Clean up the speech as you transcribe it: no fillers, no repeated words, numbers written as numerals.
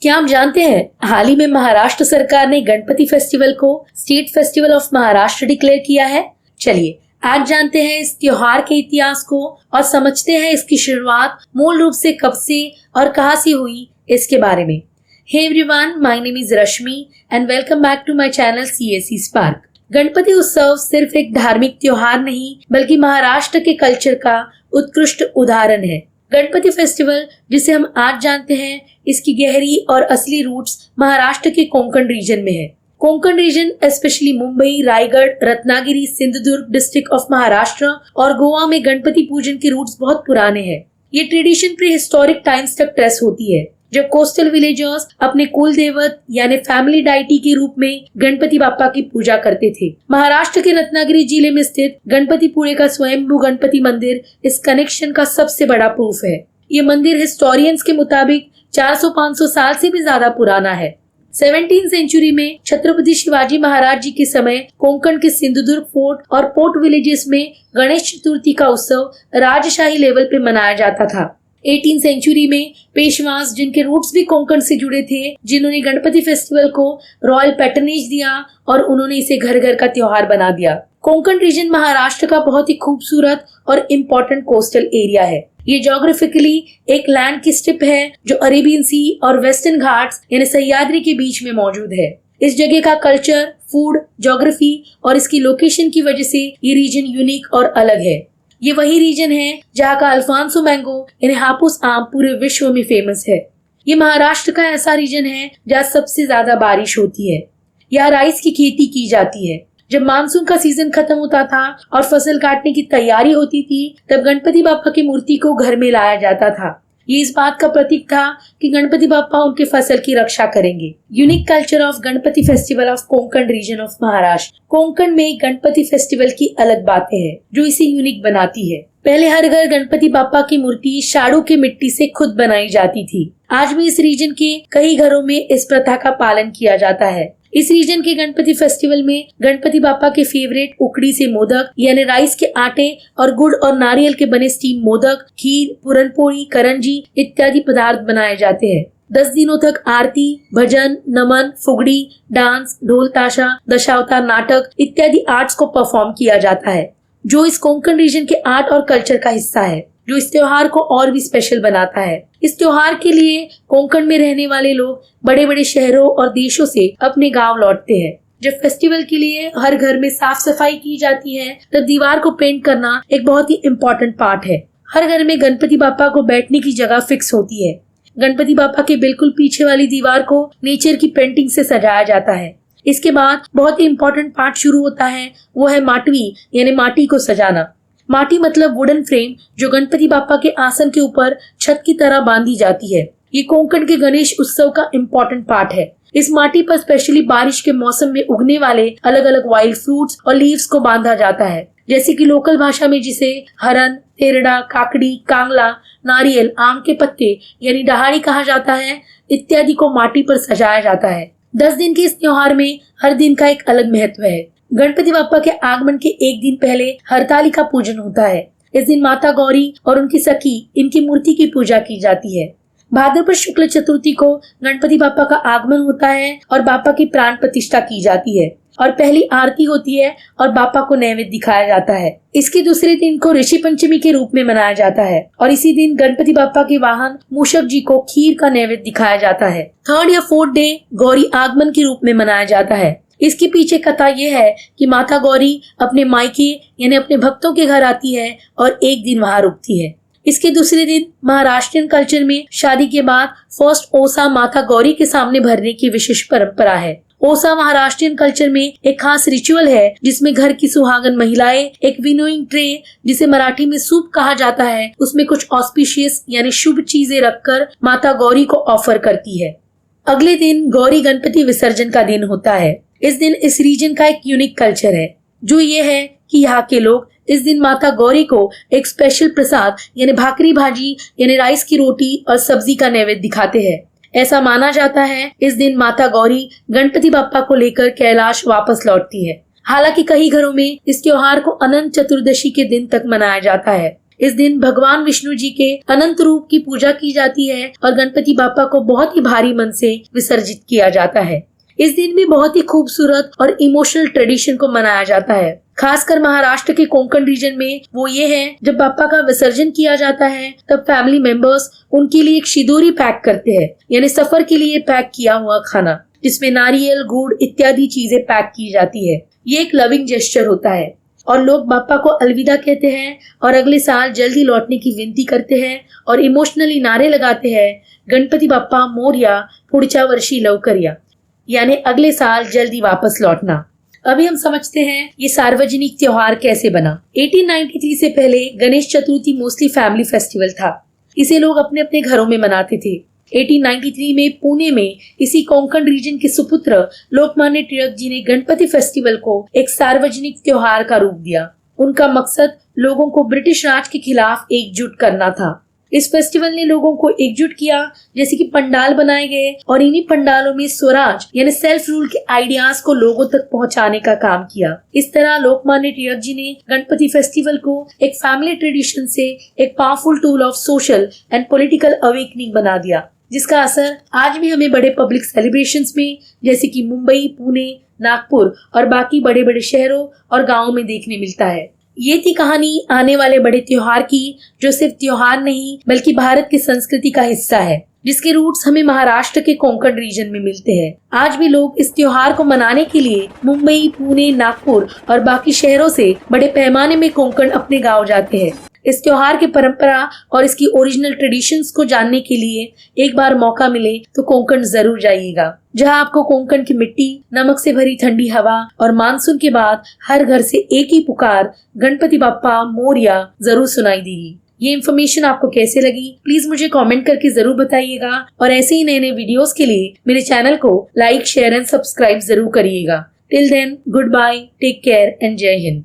क्या आप जानते हैं हाल ही में महाराष्ट्र सरकार ने गणपति फेस्टिवल को state festival of Maharashtra declare किया है। चलिए आज जानते हैं इस त्योहार के इतिहास को और समझते हैं इसकी शुरुआत मूल रूप से कब से और कहां से हुई इसके बारे में। Hey everyone, my name is Rashmi and welcome back to my channel CSE Spark। Ganpati उत्सव सिर्फ एक धार्मिक त्योहार नहीं बल्कि महाराष्ट्र के कल्चर का उत्कृष्ट उदाहरण है। गणपति फेस्टिवल जिसे हम आज जानते हैं, इसकी गहरी और असली रूट्स महाराष्ट्र के कोंकण रीजन में है। Konkan region specially Mumbai, Raigad, Ratnagiri, Sindhudurg district of Maharashtra और गोवा में गणपति पूजन के रूट्स बहुत पुराने हैं। ये ट्रेडिशन प्री हिस्टोरिक टाइम्स तक ट्रेस होती है, जब कोस्टल विलेजर्स अपने कुल देवत यानी फैमिली डाइटी के रूप में गणपति बाप्पा की पूजा करते थे। महाराष्ट्र के रत्नागिरी जिले में स्थित गणपतिपुळे का स्वयंभू गणपति मंदिर इस कनेक्शन का सबसे बड़ा प्रूफ है। ये मंदिर हिस्टोरियंस के मुताबिक 400-500 साल से भी ज्यादा पुराना है। 17वीं सेंचुरी में छत्रपति शिवाजी महाराज जी के समय कोंकण के सिंधुदुर्ग फोर्ट और पोर्ट विलेजेस में गणेश चतुर्थी का उत्सव राजशाही लेवल पे मनाया जाता था। 18वीं सेंचुरी में पेशवास, जिनके रूट्स भी कोंकण से जुड़े थे, जिन्होंने गणपति फेस्टिवल को रॉयल पैटर्नेज दिया और उन्होंने इसे घर घर का त्योहार बना दिया। कोंकण रीजन महाराष्ट्र का बहुत ही खूबसूरत और इम्पोर्टेंट कोस्टल एरिया है। ये ज्योग्राफिकली एक लैंड की स्ट्रिप है जो अरेबियन सी और वेस्टर्न घाट्स यानी सह्याद्री के बीच में मौजूद है। इस जगह का कल्चर, फूड, ज्योग्राफी और इसकी लोकेशन की वजह से ये रीजन यूनिक और अलग है। ये वही रीजन है जहाँ का अल्फांसो मैंगो यानी हापुस आम पूरे विश्व में फेमस है। ये महाराष्ट्र का ऐसा रीजन है जहाँ सबसे ज्यादा बारिश होती है। यहाँ राइस की खेती की जाती है। जब मानसून का सीजन खत्म होता था और फसल काटने की तैयारी होती थी, तब गणपति बाप्पा की मूर्ति को घर में लाया जाता था। ये इस बात का प्रतीक था कि गणपति बाप्पा उनके फसल की रक्षा करेंगे। Unique culture of Ganpati festival of Konkan region of Maharashtra. Konkan में गणपति फेस्टिवल की अलग बातें हैं जो इसे यूनिक बनाती है। पहले हर घर गणपति बाप्पा की मूर्ति शाड़ू के मिट्टी से खुद बनाई जाती थी। आज भी इस रीजन के कई घरों में इस प्रथा का पालन किया जाता है। इस रीजन के गणपति फेस्टिवल में गणपति बाप्पा के फेवरेट उकड़ी से मोदक यानी राइस के आटे और गुड़ और नारियल के बने स्टीम मोदक, खीर, पुरनपोली, करंजी इत्यादि पदार्थ बनाए जाते हैं। 10 दिनों तक आरती, भजन, नमन, फुगड़ी, डांस, ढोल ताशा, दशावतार नाटक इत्यादि आर्ट्स को परफॉर्म किया जाता है, जो इस कोंकण रीजन के आर्ट और कल्चर का हिस्सा है, जो इस त्योहार को और भी स्पेशल बनाता है। इस त्योहार के लिए कोंकण में रहने वाले लोग बड़े बड़े शहरों और देशों से अपने गांव लौटते हैं। जब फेस्टिवल के लिए हर घर में साफ सफाई की जाती है, तब दीवार को पेंट करना एक बहुत ही इम्पोर्टेंट पार्ट है। हर घर में गणपति बाप्पा को बैठने की जगह फिक्स होती है। गणपति बाप्पा के बिल्कुल पीछे वाली दीवार को नेचर की पेंटिंग से सजाया जाता है। इसके बाद बहुत ही इम्पोर्टेंट पार्ट शुरू होता है, वो है माटवी यानी माटी को सजाना। माटी मतलब वुडन फ्रेम जो गणपति बाप्पा के आसन के ऊपर छत की तरह बांधी जाती है। ये कोंकण के गणेश उत्सव का इम्पोर्टेंट पार्ट है। इस माटी पर स्पेशली बारिश के मौसम में उगने वाले अलग अलग वाइल्ड फ्रूट्स और लीव्स को बांधा जाता है, जैसे कि लोकल भाषा में जिसे हरन, तेरड़ा, काकड़ी, कांगला, नारियल, आम के पत्ते यानी डहाड़ी कहा जाता है इत्यादि को माटी पर सजाया जाता है। 10 दिन के इस त्योहार में हर दिन का एक अलग महत्व है। गणपति बाप्पा के आगमन के एक दिन पहले हरतालिका पूजन होता है। इस दिन माता गौरी और उनकी सखी इनकी मूर्ति की पूजा की जाती है। भाद्रपद शुक्ल चतुर्थी को गणपति बाप्पा का आगमन होता है और बाप्पा की प्राण प्रतिष्ठा की जाती है और पहली आरती होती है और बाप्पा को नैवेद्य दिखाया जाता है। इसके दूसरे दिन को ऋषि पंचमी के रूप में मनाया जाता है और इसी दिन गणपति बाप्पा के वाहन मूषक जी को खीर का नैवेद्य दिखाया जाता है। 3rd या 4th डे गौरी आगमन के रूप में मनाया जाता है। इसके पीछे कथा यह है कि माता गौरी अपने मायके यानी अपने भक्तों के घर आती है और एक दिन वहां रुकती है। इसके दूसरे दिन महाराष्ट्रियन कल्चर में शादी के बाद फर्स्ट ओसा माता गौरी के सामने भरने की विशेष परंपरा है। ओसा महाराष्ट्रियन कल्चर में एक खास रिचुअल है जिसमें घर की सुहागन महिलाएं एक विनोइंग ट्रे, जिसे मराठी में सूप कहा जाता है, उसमें कुछ ऑस्पिशियस यानी शुभ चीजें रखकर माता गौरी को ऑफर करती है। अगले दिन गौरी गणपति विसर्जन का दिन होता है। इस दिन इस रीजन का एक यूनिक कल्चर है, जो ये है कि यहाँ के लोग इस दिन माता गौरी को एक स्पेशल प्रसाद यानी भाकरी भाजी यानी राइस की रोटी और सब्जी का नैवेद्य दिखाते हैं। ऐसा माना जाता है इस दिन माता गौरी गणपति बाप्पा को लेकर कैलाश वापस लौटती है। हालांकि कई घरों में इस त्योहार को अनंत चतुर्दशी के दिन तक मनाया जाता है। इस दिन भगवान विष्णु जी के अनंत रूप की पूजा की जाती है और गणपति बाप्पा को बहुत ही भारी मन से विसर्जित किया जाता है। इस दिन भी बहुत ही खूबसूरत और इमोशनल ट्रेडिशन को मनाया जाता है। खासकर महाराष्ट्र के कोंकण रीजन में वो ये है, जब बाप्पा का विसर्जन किया जाता है तब फैमिली मेंबर्स उनके लिए एक शिदोरी पैक करते हैं, यानी सफर के लिए पैक किया हुआ खाना, जिसमें नारियल, गुड़ इत्यादि चीजें पैक की जाती है। ये एक लविंग जेस्चर होता है और लोग बाप्पा को अलविदा कहते हैं और अगले साल जल्दी लौटने की विनती करते हैं और इमोशनली नारे लगाते हैं, गणपति बाप्पा मोरया, पुढच्या वर्षी लवकर या, यानी अगले साल जल्दी वापस लौटना। अभी हम समझते हैं ये सार्वजनिक त्योहार कैसे बना। 1893 से पहले Ganesh Chaturthi mostly family festival था। इसे लोग अपने अपने घरों में मनाते थे। 1893 में पुणे में इसी कोंकण रीजन के सुपुत्र लोकमान्य टिळक जी ने गणपति फेस्टिवल को एक सार्वजनिक त्योहार का रूप दिया। उनका मकसद लोगों को ब्रिटिश राज के खिलाफ एकजुट करना था। इस फेस्टिवल ने लोगों को एकजुट किया, जैसे कि पंडाल बनाए गए और इन्हीं पंडालों में स्वराज यानी सेल्फ रूल के आइडियाज को लोगों तक पहुंचाने का काम किया। इस तरह लोकमान्य टिळक जी ने गणपति फेस्टिवल को एक फैमिली ट्रेडिशन से एक powerful tool of social and political awakening बना दिया, जिसका असर आज भी हमें बड़े पब्लिक सेलिब्रेशंस में जैसे कि मुंबई, पुणे, नागपुर और बाकी बड़े बड़े शहरों और गाँवों में देखने मिलता है। ये थी कहानी आने वाले बड़े त्योहार की, जो सिर्फ त्योहार नहीं बल्कि भारत की संस्कृति का हिस्सा है, जिसके रूट्स हमें महाराष्ट्र के कोंकण रीजन में मिलते हैं। आज भी लोग इस त्योहार को मनाने के लिए मुंबई, पुणे, नागपुर और बाकी शहरों से बड़े पैमाने में कोंकण अपने गांव जाते हैं। इस त्योहार की परंपरा और इसकी ओरिजिनल ट्रेडिशंस को जानने के लिए एक बार मौका मिले तो कोंकण जरूर जाइएगा, जहां आपको कोंकण की मिट्टी, नमक से भरी ठंडी हवा और मानसून के बाद हर घर से एक ही पुकार, गणपति बाप्पा मोरया, जरूर सुनाई देगी। ये इन्फॉर्मेशन आपको कैसे लगी प्लीज मुझे कमेंट करके जरूर बताइएगा और ऐसे ही नए नए वीडियोस के लिए मेरे चैनल को लाइक, शेयर एंड सब्सक्राइब जरूर करिएगा। Till then, good bye, take care and Jai Hind.